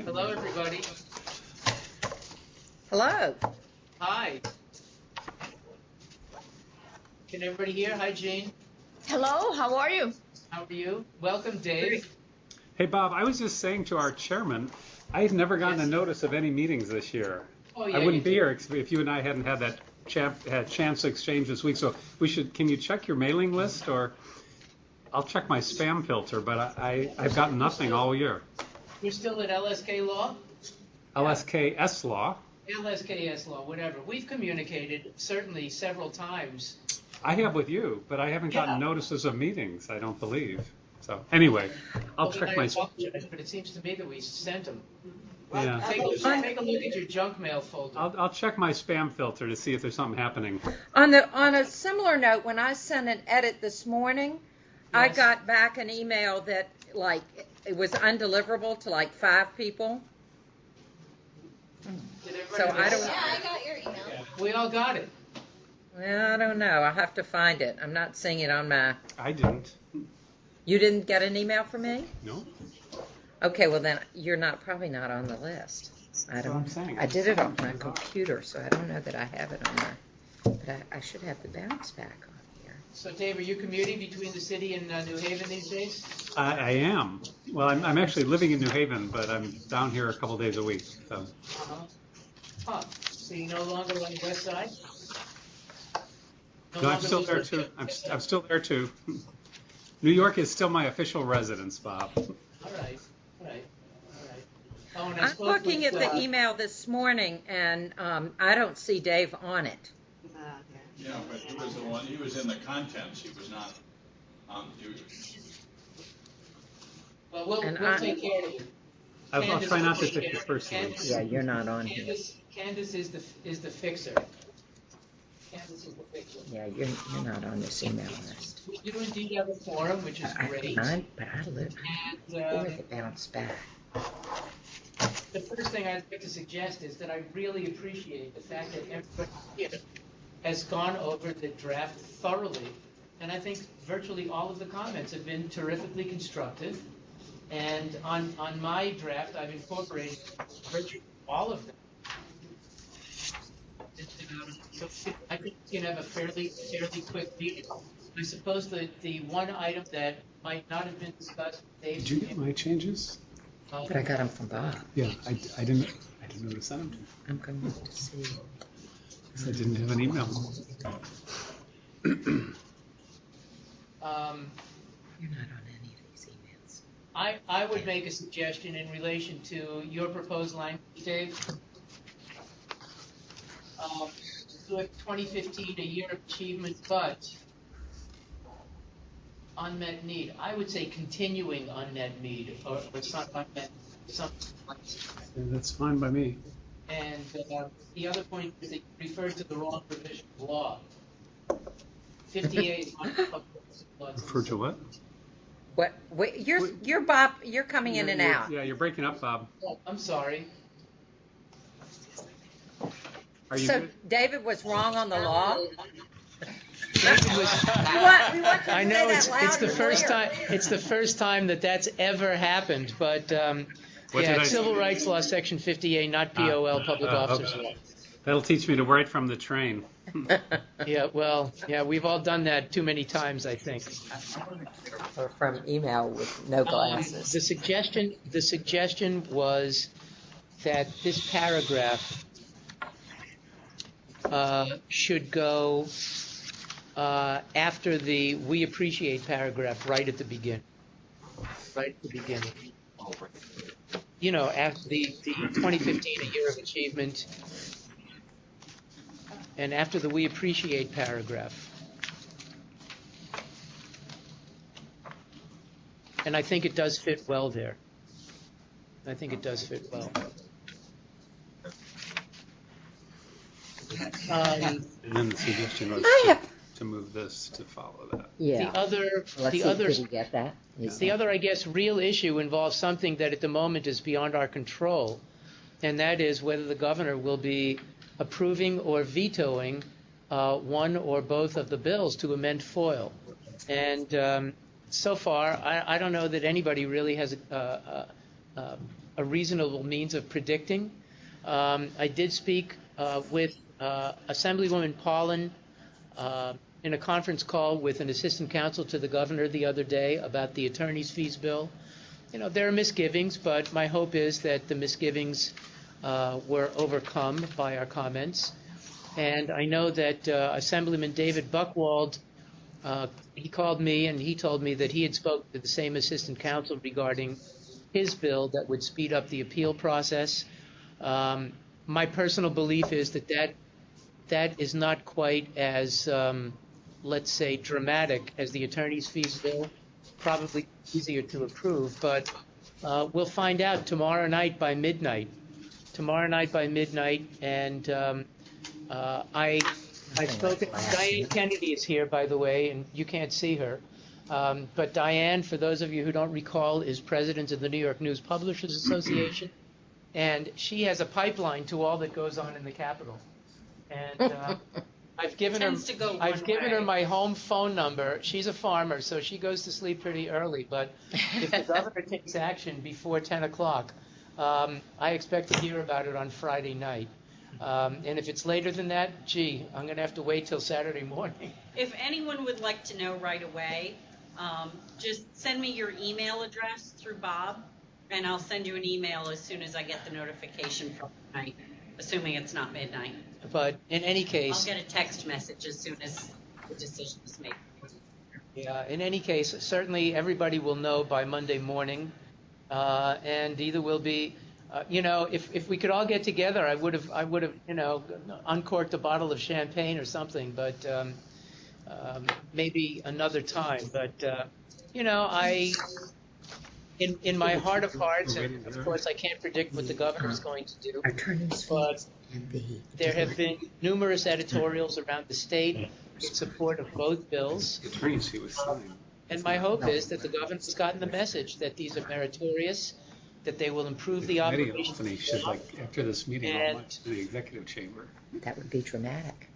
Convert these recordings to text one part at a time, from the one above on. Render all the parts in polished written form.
Hello, everybody. Hello. Hi. Can everybody hear? Hi, Jane. Hello, how are you? How are you? Welcome, Dave. Hey, Bob, I was just saying to our chairman, I've never gotten a notice of any meetings this year. Oh, yeah, I wouldn't you be do. here if you and I hadn't had that chance to exchange this week. So can you check your mailing list, or I'll check my spam filter, but I've gotten nothing all year. You're still at LSK Law? LSKS Law. LSKS Law, whatever. We've communicated certainly several times. I have with you, but I haven't gotten notices of meetings, I don't believe. So anyway, I'll check my... apologize, but it seems to me that we sent them. Yeah. Take a look at your junk mail folder. I'll check my spam filter to see if there's something happening. On a similar note, when I sent an edit this morning, I Yes. got back an email that it was undeliverable to 5 people. Did everybody So I get don't. it? Yeah, I got your email. We all got it. Well, I don't know. I'll have to find it. I'm not seeing it on my. I didn't. You didn't get an email from me? No? Okay, well then you're probably not on the list. That's what I'm saying. I did it on my computer, so I don't know that I have it on there. But I should have the bounce back on here. So, Dave, are you commuting between the city and New Haven these days? I am. Well, I'm actually living in New Haven, but I'm down here a couple days a week. So Uh-huh. Huh. So you're no longer on the west side? no, I'm still there too. I'm still there too. New York is still my official residence, Bob. All right. Oh, and I I'm spoke looking with, at the email this morning, and I don't see Dave on it. Yeah, but he was the one, he was in the contents, he was not on duty. Well, we'll And take care of it. I'll try not to take it personally. Yeah, you're not on here. Candace is the fixer. Candace is the fixer. Yeah, you're not on this email list. We do indeed have a forum, which is great. But I live. Where And it bounce back? the first thing I'd like to suggest is that I really appreciate the fact that everybody here has gone over the draft thoroughly. And I think virtually all of the comments have been terrifically constructive. And on my draft, I've incorporated virtually all of them. So I think you can have a fairly quick meeting. I suppose the one item that might not have been discussed, Dave. Did you get my changes? But I got them from Bob. Yeah, I didn't know to send them to you. I'm going to see. Because I didn't have an email. You're not on any of these emails. I would make a suggestion in relation to your proposed language, Dave. Do it 2015, a year of achievement, but unmet need. I would say continuing unmet need, or something like That's fine by me. And the other point is that you referred to the wrong provision of law. 58 is not public law. Refer to what? What? Wait, you're Bob. You're coming in and out. Yeah, you're breaking up, Bob. Oh, I'm sorry. Are you So good? David was wrong on the law. David was, We want you to I say know that it's loud the and first clear. time. It's the first time that's ever happened. But What did I say? Civil Rights Law, Section 58, not POL, Public Officers okay. Law. That'll teach me to write from the train. Yeah, well, we've all done that too many times, I think. Or from email with no glasses. The suggestion was that this paragraph should go after the "we appreciate" paragraph, right at the beginning. Right at the beginning. You know, after the 2015, a year of achievement, and after the "we appreciate" paragraph. And I think it does fit well there. I think it does fit well. And then the suggestion was I have. to move this to follow that. Yeah. The other, Let's the see, other, did he get that? the other, I guess, real issue involves something that at the moment is beyond our control, and that is whether the governor will be approving or vetoing one or both of the bills to amend FOIL. And so far, I don't know that anybody really has a a reasonable means of predicting. I did speak with Assemblywoman Paulin in a conference call with an assistant counsel to the governor the other day about the attorney's fees bill. There are misgivings, but my hope is that the misgivings were overcome by our comments. And I know that Assemblyman David Buchwald, he called me and he told me that he had spoken to the same assistant counsel regarding his bill that would speed up the appeal process. My personal belief is that is not quite as, let's say, dramatic as the attorney's fees bill. Probably easier to approve, but we'll find out tomorrow night by midnight. And I've spoken. Diane Kennedy is here, by the way, and you can't see her. But Diane, for those of you who don't recall, is president of the New York News Publishers Association, and she has a pipeline to all that goes on in the Capitol. And I've given her my home phone number. She's a farmer, so she goes to sleep pretty early. But if the governor takes action before 10 o'clock, I expect to hear about it on Friday night. And if it's later than that, I'm going to have to wait till Saturday morning. If anyone would like to know right away, just send me your email address through Bob, and I'll send you an email as soon as I get the notification from tonight, assuming it's not midnight. But in any case, I'll get a text message as soon as the decision is made. Yeah, in any case, certainly everybody will know by Monday morning, and either will be, if we could all get together, I would have, uncorked a bottle of champagne or something, but maybe another time. But in my heart of hearts, and of course I can't predict what the governor's going to do, but there have been numerous editorials around the state in support of both bills. And my hope is that the governor's gotten the message that these are meritorious, that they will improve the operation. Anthony should, after this meeting, I'll watch the executive chamber. That would be dramatic.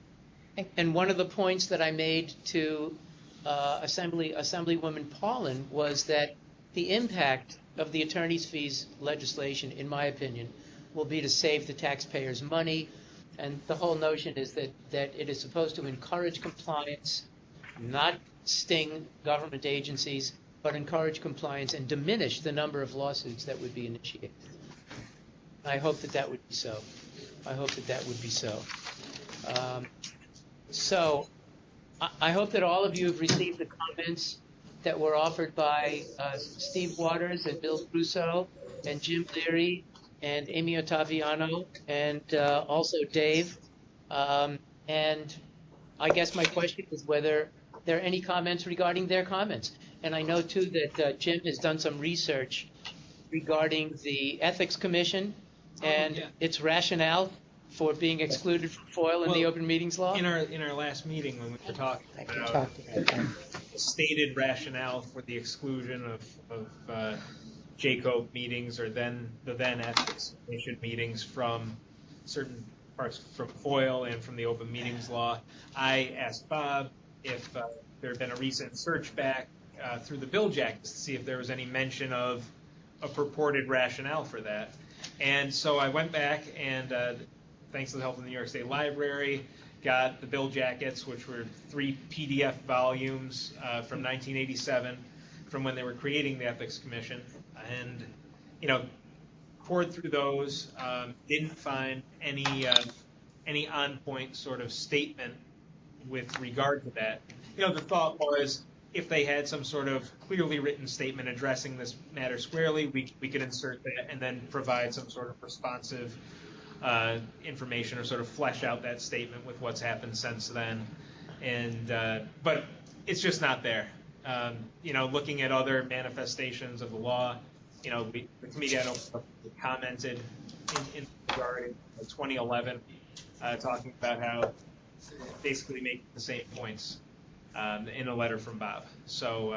And one of the points that I made to Assemblywoman Paulin was that the impact of the attorney's fees legislation, in my opinion, will be to save the taxpayers money. And the whole notion is that it is supposed to encourage compliance, not sting government agencies, but encourage compliance and diminish the number of lawsuits that would be initiated. I hope that would be so. So I hope that all of you have received the comments that were offered by Steve Waters and Bill Crusoe and Jim Leary and Amy Ottaviano and also Dave. And I guess my question is whether there are any comments regarding their comments. And I know, too, that Jim has done some research regarding the Ethics Commission and its rationale for being excluded from FOIL in the Open Meetings Law. In our last meeting when we were talking about the stated rationale for the exclusion of JCO meetings or the then Ethics Commission meetings from certain parts from FOIL and from the Open Meetings Law, I asked Bob if there had been a recent search back through the bill jackets to see if there was any mention of a purported rationale for that. And so I went back and, thanks to the help of the New York State Library, got the bill jackets, which were 3 PDF volumes from 1987, from when they were creating the Ethics Commission. And, poured through those, didn't find any on-point sort of statement with regard to that. The thought was, if they had some sort of clearly written statement addressing this matter squarely, we could insert that and then provide some sort of responsive information or sort of flesh out that statement with what's happened since then. And but it's just not there. Looking at other manifestations of the law, the committee had commented in regard in 2011, talking about how basically making the same points in a letter from Bob. So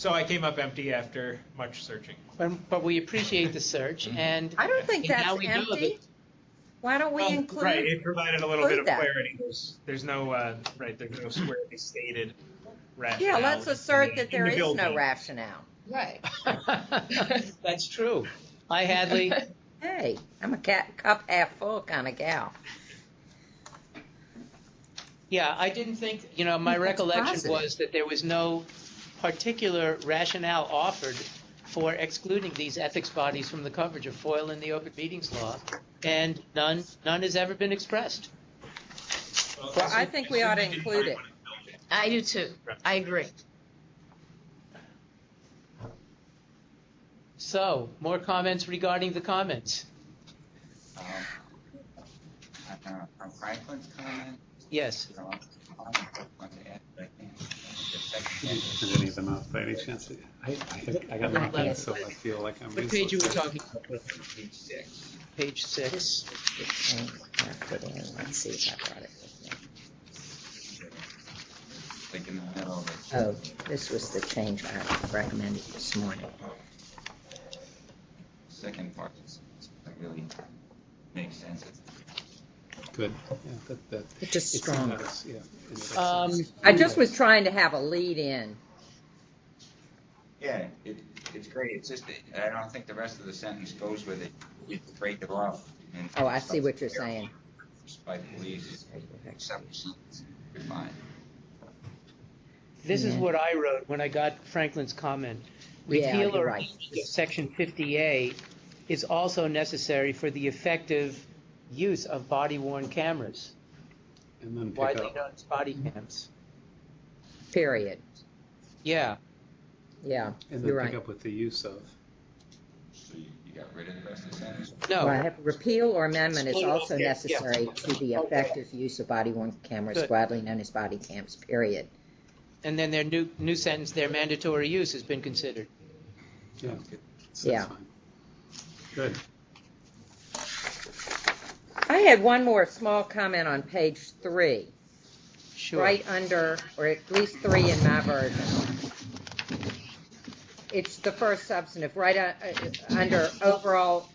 I came up empty after much searching. But we appreciate the search, and I don't think that's now we know empty. that. Why don't we include? Right, it provided a little bit of that. clarity. There's no there's no squarely stated rationale. Yeah, let's assert that in there the is bill no jacket. rationale. Right. That's true. Hi, Hadley. Hey, I'm a cup half full kind of gal. Yeah, I didn't think, my That's recollection positive. was that there was no particular rationale offered for excluding these ethics bodies from the coverage of FOIL in the Open Meetings Law, and none has ever been expressed. Well, I think we ought to include it. I do too. I agree. So, more comments regarding the comments? On Franklin's comment, Yes. you know, I want to add, but I can't. Did you print any of them out by any chance? I got nothing, so I feel like I'm What page are we useless. talking about? Page 6. Page 6. This is the change I put in. Let's see if I brought it with me. Like in the middle of it. Oh, this was the change I recommended this morning. Second part that really makes sense. Good. Yeah, that, It's just it's stronger. nice, yeah, in that sense. I just was trying to have a lead in. Yeah, it's great. It's just that I don't think the rest of the sentence goes with it. You break it off. And Oh, I see what you're saying. By police, you're fine. This is Yeah. what I wrote when I got Franklin's comment. Yeah, Repeal you're or right. amendment of Section 50A is also necessary for the effective use of body-worn cameras, And then pick widely up. known as body cams. Period. Yeah. Yeah, And you're then pick right. up with the use of. So you got rid of the rest of the sentence? No. Well, I have repeal or amendment is Oh, also okay, yeah. necessary to the effective use of body-worn cameras, Good. widely known as body cams, period. And then their new sentence, their mandatory use has been considered. Yeah. good. So Yeah. that's fine. Good. I had one more small comment on page 3, Sure. right under, or at least 3 in my version. It's the first substantive, right under overall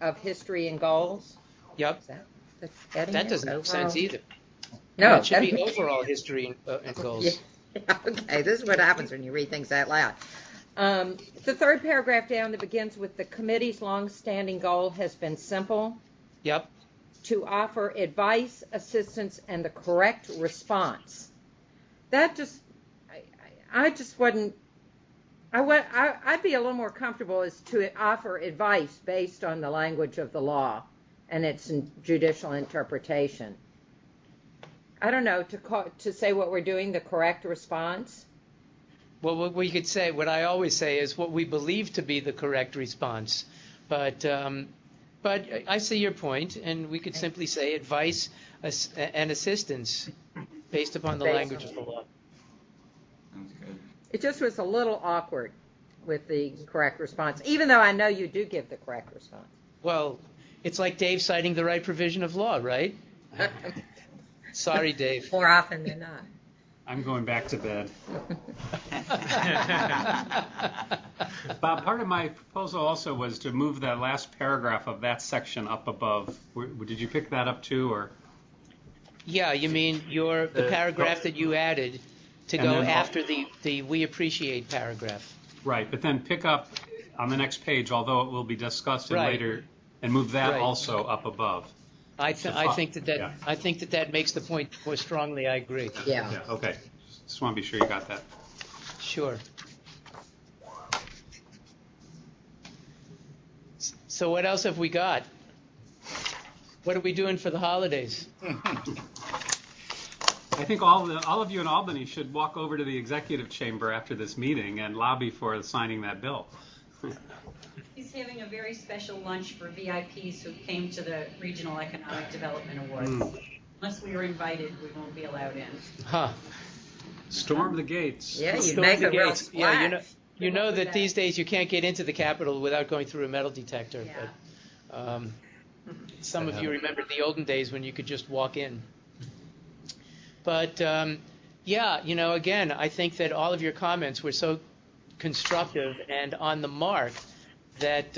of history and goals. Yep. Is that the heading? That is doesn't make sense overall? either. No, It should be that- overall history and goals. Yeah. Okay, this is what happens when you read things out loud. The third paragraph down that begins with the committee's longstanding goal has been simple, Yep. to offer advice, assistance, and the correct response. That just, I just wouldn't, I'd be a little more comfortable as to offer advice based on the language of the law and its judicial interpretation. I don't know, to say what we're doing, the correct response. Well, what we could say, what I always say is what we believe to be the correct response. But I see your point, and we could simply say advice and assistance based upon the Based language on- of the law. Sounds good. It just was a little awkward with the correct response, even though I know you do give the correct response. Well, it's like Dave citing the right provision of law, right? Sorry, Dave. More often than not. I'm going back to bed. Bob, part of my proposal also was to move that last paragraph of that section up above. Did you pick that up too, or? Yeah, you mean the paragraph that you added to And go then- after the we appreciate paragraph. Right, but then pick up on the next page, although it will be discussed in Right. later, and move that Right. also up above. I think Yeah. that makes the point more strongly. I agree. Yeah. Yeah, okay. Just want to be sure you got that. Sure. So what else have we got? What are we doing for the holidays? I think all of you in Albany should walk over to the executive chamber after this meeting and lobby for signing that bill. He's having a very special lunch for VIPs who came to the Regional Economic Development Awards. Unless we were invited, we won't be allowed in. Huh. Storm the gates. Yeah, you Storm make the a real gates. splash. Yeah, you know that these days you can't get into the Capitol without going through a metal detector. Yeah. But, some of you remember the olden days when you could just walk in. But yeah, again, I think that all of your comments were so constructive and on the mark that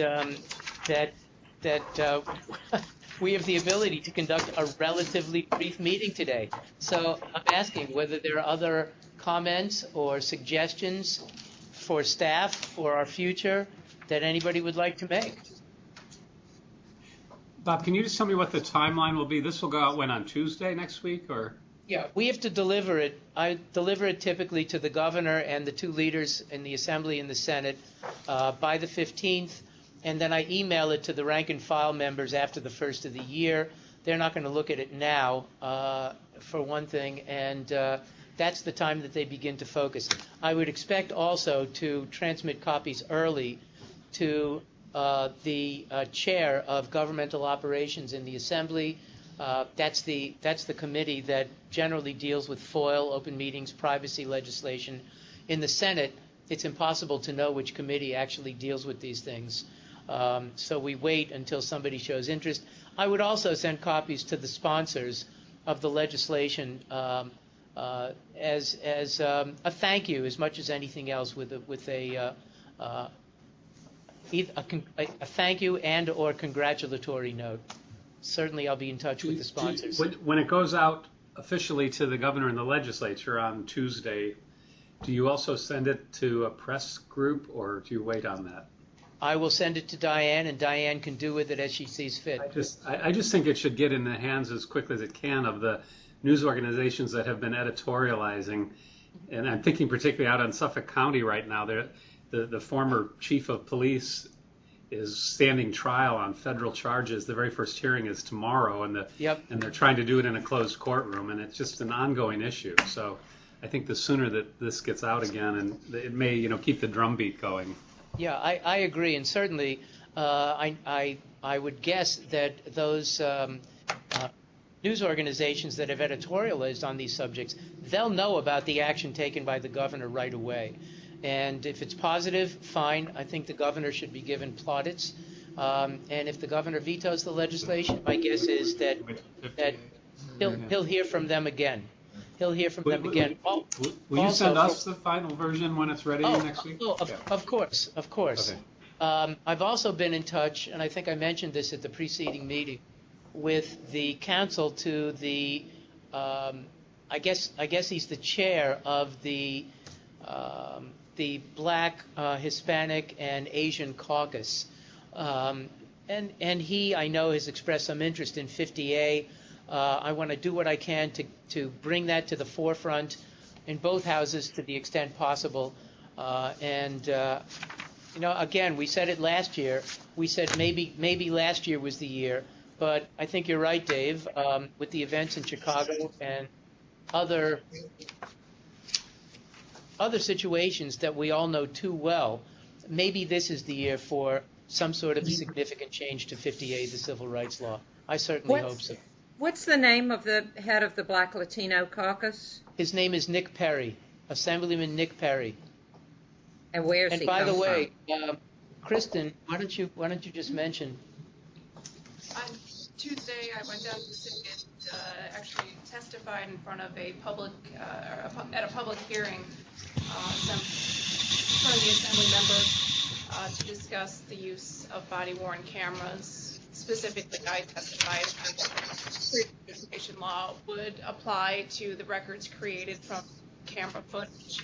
we have the ability to conduct a relatively brief meeting today. So I'm asking whether there are other comments or suggestions for staff for our future that anybody would like to make. Bob, can you just tell me what the timeline will be? This will go out when, on Tuesday next week, or? Yeah, we have to deliver it. I deliver it typically to the governor and the two leaders in the Assembly and the Senate by the 15th, and then I email it to the rank and file members after the first of the year. They're not going to look at it now, for one thing, and that's the time that they begin to focus. I would expect also to transmit copies early to the chair of governmental operations in the Assembly. That's the committee that generally deals with FOIL, open meetings, privacy legislation. In the Senate, it's impossible to know which committee actually deals with these things. So we wait until somebody shows interest. I would also send copies to the sponsors of the legislation as a thank you, as much as anything else, with a thank you and or congratulatory note. Certainly, I'll be in touch with the sponsors. When it goes out officially to the governor and the legislature on Tuesday, do you also send it to a press group, or do you wait on that? I will send it to Diane, and Diane can do with it as she sees fit. I just think it should get in the hands as quickly as it can of the news organizations that have been editorializing. And I'm thinking particularly out on Suffolk County right now. The former chief of police is standing trial on federal charges. The very first hearing is tomorrow, and they're trying to do it in a closed courtroom, and it's just an ongoing issue. So I think the sooner that this gets out again, and it may, keep the drumbeat going. Yeah, I agree, and certainly I would guess that those news organizations that have editorialized on these subjects, they'll know about the action taken by the governor right away. And if it's positive, fine. I think the governor should be given plaudits. And if the governor vetoes the legislation, my guess is that he'll hear from them again. He'll hear from them again. Will you send us the final version when it's ready next week? Of course. Okay. I've also been in touch, and I think I mentioned this at the preceding meeting, with the counsel to the, I guess he's the chair of the Black, Hispanic, and Asian Caucus. And he, I know, has expressed some interest in 50A. I want to do what I can to bring that to the forefront in both houses to the extent possible. Again, we said it last year. We said maybe last year was the year. But I think you're right, Dave, with the events in Chicago and other situations that we all know too well, maybe this is the year for some sort of significant change to 50A, the civil rights law. I certainly hope so. What's the name of the head of the Black Latino Caucus? His name is Nick Perry, Assemblyman Nick Perry. And where's he from? And by the way, Kristen, why don't you just mention? On Tuesday, I went down to the city and actually testified in front of a public at a public hearing in front of the assembly members to discuss the use of body-worn cameras. Specifically, I testified that the Freedom of Information Law would apply to the records created from camera footage.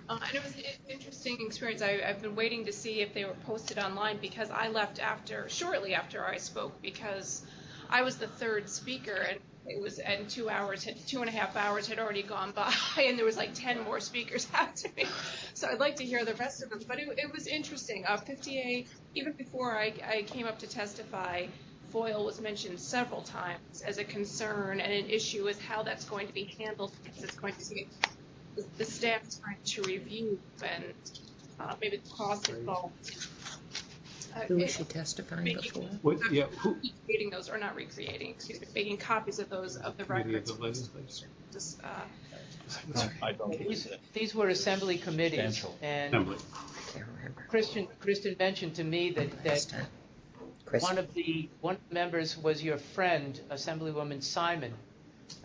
And it was an interesting experience. I've been waiting to see if they were posted online because I left shortly after I spoke, because I was the third speaker, and it was, and 2.5 hours had already gone by, and there was like 10 more speakers after me. So I'd like to hear the rest of them. But it was interesting. 50A, even before I came up to testify, FOIL was mentioned several times as a concern and an issue as how that's going to be handled, because it's going to be the staff trying to review and maybe the cost involved. Who was she testifying before? Recreating those, or not recreating, excuse me, making copies of those, of the records. These were assembly committees, and Kristen mentioned to me that one of the members was your friend, Assemblywoman Simon.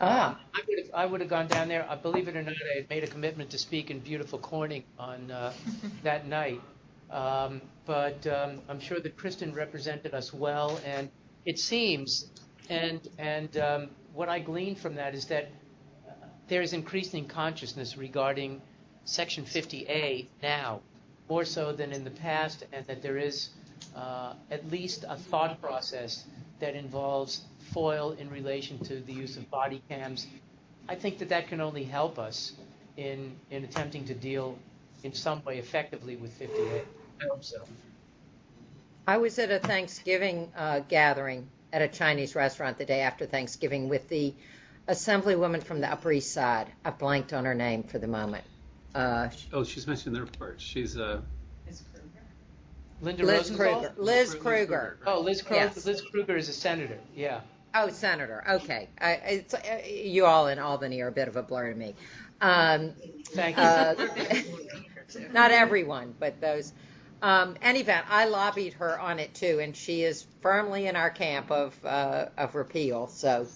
I would have gone down there. Believe it or not, I had made a commitment to speak in beautiful Corning on that night. But I'm sure that Kristen represented us well, and it seems, and what I gleaned from that is that there is increasing consciousness regarding Section 50A now, more so than in the past, and that there is at least a thought process that involves FOIL in relation to the use of body cams. I think that can only help us in attempting to deal in some way effectively with 58. I hope so. I was at a Thanksgiving gathering at a Chinese restaurant the day after Thanksgiving with the assemblywoman from the Upper East Side. I blanked on her name for the moment. She's mentioned in the report. She's Linda Liz Rosenthal? Kruger. Liz Kruger. Oh, Liz Kruger. Yes. Liz Kruger is a senator. Yeah. Oh, senator. Okay. You all in Albany are a bit of a blur to me. Thank you. Not everyone, but those. Any event, I lobbied her on it too, and she is firmly in our camp of repeal. So,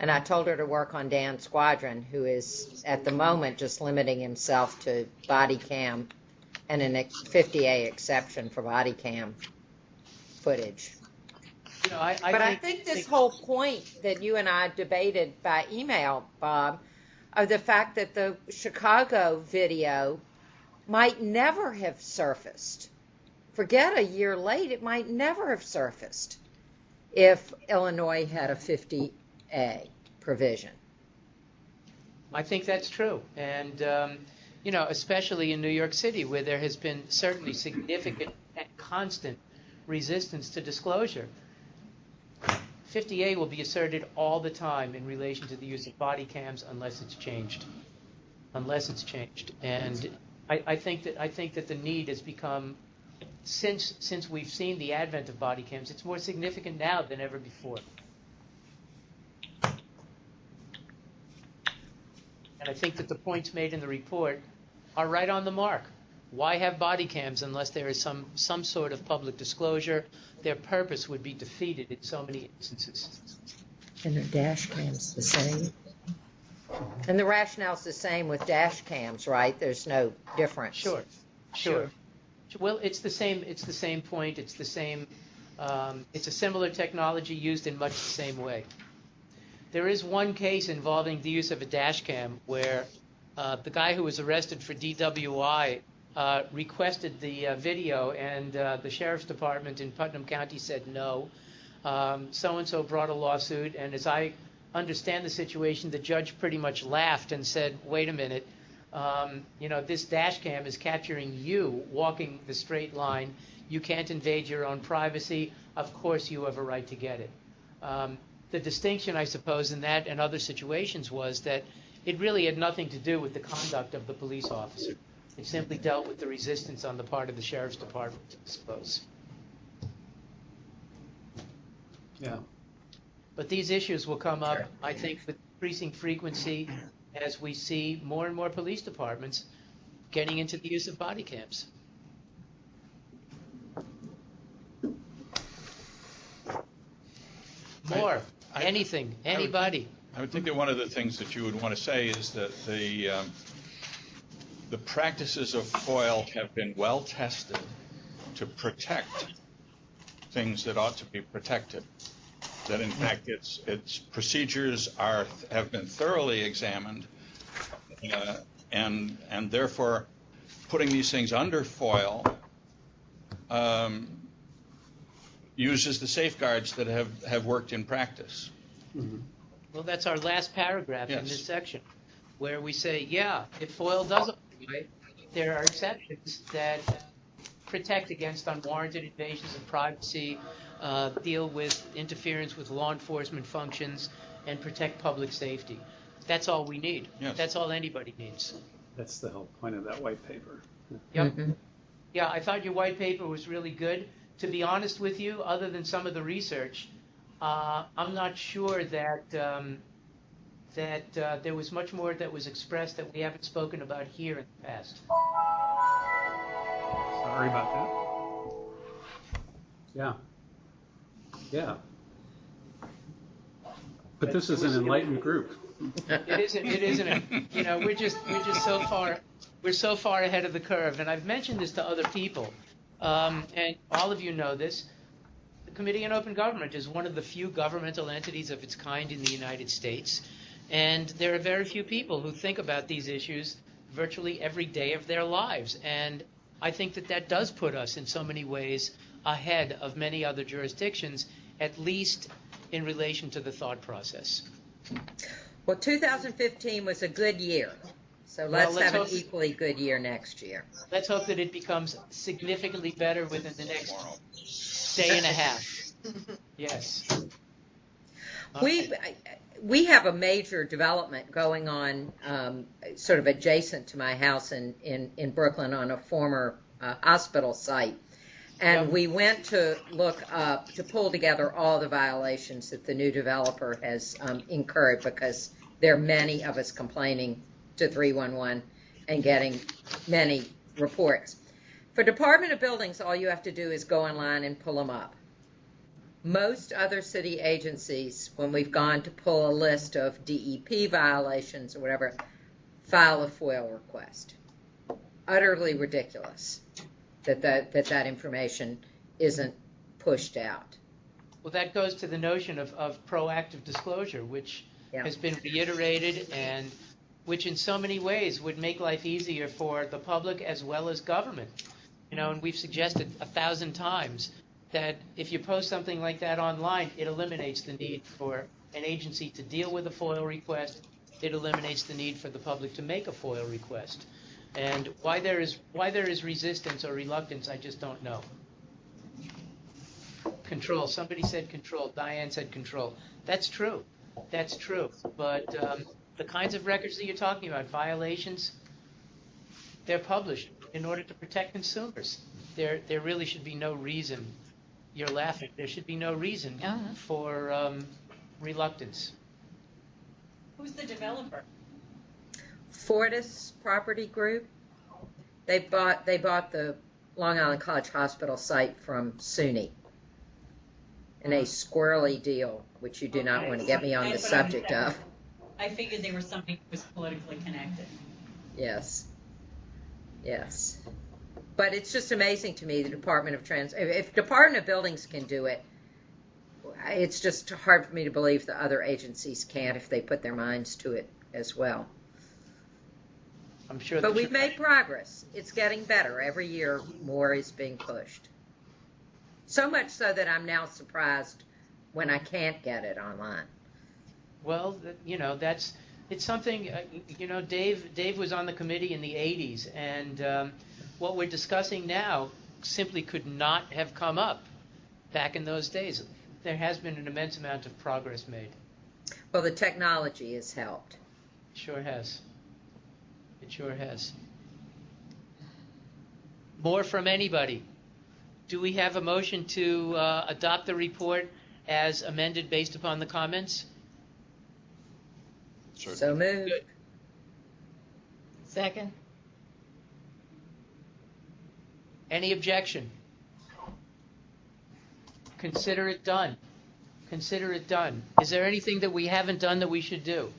and I told her to work on Dan Squadron, who is at the moment just limiting himself to body cam and an 50A exception for body cam footage. You know, I think this whole point that you and I debated by email, Bob, of the fact that the Chicago video might never have surfaced. Forget a year late, it might never have surfaced if Illinois had a 50A provision. I think that's true. And, you know, especially in New York City, where there has been certainly significant and constant resistance to disclosure. 50A will be asserted all the time in relation to the use of body cams unless it's changed. And I think that the need has become, since we've seen the advent of body cams, it's more significant now than ever before. And I think that the points made in the report are right on the mark. Why have body cams unless there is some sort of public disclosure? Their purpose would be defeated in so many instances. And the dash cams the same. And the rationale's the same with dash cams, right? There's no difference. Sure. Well, it's the same point. It's the same. It's a similar technology used in much the same way. There is one case involving the use of a dash cam where the guy who was arrested for DWI requested the video, and the sheriff's department in Putnam County said no. So-and-so brought a lawsuit, and as I understand the situation, the judge pretty much laughed and said, wait a minute, you know, this dash cam is capturing you walking the straight line. You can't invade your own privacy. Of course you have a right to get it. The distinction, I suppose, in that and other situations was that it really had nothing to do with the conduct of the police officer. It simply dealt with the resistance on the part of the sheriff's department, I suppose. Yeah. But these issues will come up, I think, with increasing frequency as we see more and more police departments getting into the use of body cams. More. Anything. Anybody. I would think that one of the things that you would want to say is that the practices of FOIL have been well tested to protect things that ought to be protected. That in fact its procedures have been thoroughly examined, and therefore putting these things under FOIL uses the safeguards that have worked in practice. Mm-hmm. Well, that's our last paragraph in this section, where we say, yeah, if FOIL does apply, there are exceptions that protect against unwarranted invasions of privacy, deal with interference with law enforcement functions, and protect public safety. That's all we need. Yes. That's all anybody needs. That's the whole point of that white paper. Yep. Mm-hmm. Yeah, I thought your white paper was really good. To be honest with you, other than some of the research, I'm not sure that there was much more that was expressed that we haven't spoken about here in the past. Sorry about that. Yeah. But this is an enlightened group. It isn't. You know, we're just so far ahead of the curve. And I've mentioned this to other people, and all of you know this. The Committee on Open Government is one of the few governmental entities of its kind in the United States, and there are very few people who think about these issues virtually every day of their lives. And I think that does put us in so many ways ahead of many other jurisdictions, at least in relation to the thought process. Well, 2015 was a good year, so let's let's have an hope- equally good year next year. Let's hope that it becomes significantly better within the next day and a half. Yes. We have a major development going on, sort of adjacent to my house in Brooklyn on a former hospital site. And we went to look up, to pull together all the violations that the new developer has incurred, because there are many of us complaining to 311 and getting many reports. For Department of Buildings, all you have to do is go online and pull them up. Most other city agencies, when we've gone to pull a list of DEP violations or whatever, file a FOIL request. Utterly ridiculous that information isn't pushed out. Well, that goes to the notion of proactive disclosure, which has been reiterated and which in so many ways would make life easier for the public as well as government. And we've suggested 1,000 times that if you post something like that online, it eliminates the need for an agency to deal with a FOIL request. It eliminates the need for the public to make a FOIL request. And why there is resistance or reluctance, I just don't know. Control. Somebody said control. Diane said control. That's true. That's true. But the kinds of records that you're talking about, violations, they're published in order to protect consumers. There really should be no reason. You're laughing. There should be no reason for reluctance. Who's the developer? Fortis Property Group. They bought the Long Island College Hospital site from SUNY in a squirrely deal, which you do not want to get me on the subject of. I figured they were somebody who was politically connected. Yes. Yes. But it's just amazing to me, the Department of if Department of Buildings can do it, it's just hard for me to believe the other agencies can't if they put their minds to it as well. I'm sure. But we've made progress. It's getting better. Every year more is being pushed. So much so that I'm now surprised when I can't get it online. Well, it's something, Dave was on the committee in the 80s, and what we're discussing now simply could not have come up back in those days. There has been an immense amount of progress made. Well, the technology has helped. It sure has. It sure has. More from anybody? Do we have a motion to adopt the report as amended based upon the comments? So moved. Good. Second? Any objection? Consider it done. Consider it done. Is there anything that we haven't done that we should do?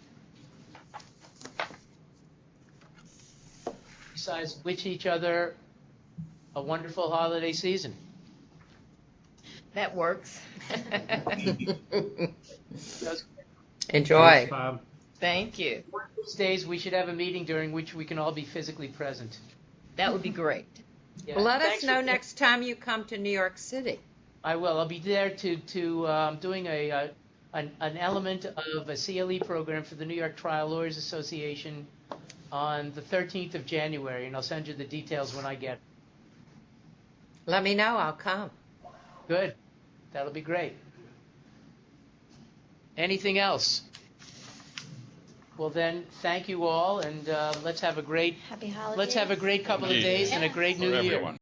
Besides wish each other a wonderful holiday season. That works. Enjoy. Thanks, Bob. Thank you. One of these days we should have a meeting during which we can all be physically present. That would be great. Yeah. Well, let us Thanks know for- next time you come to New York City. I will. I'll be there to doing an element of a CLE program for the New York Trial Lawyers Association on the 13th of January, and I'll send you the details when I get. Let me know. I'll come. Good. That'll be great. Anything else? Well then, thank you all, and let's have a great Happy holidays. let's have a great couple of days and a great For new year. everyone.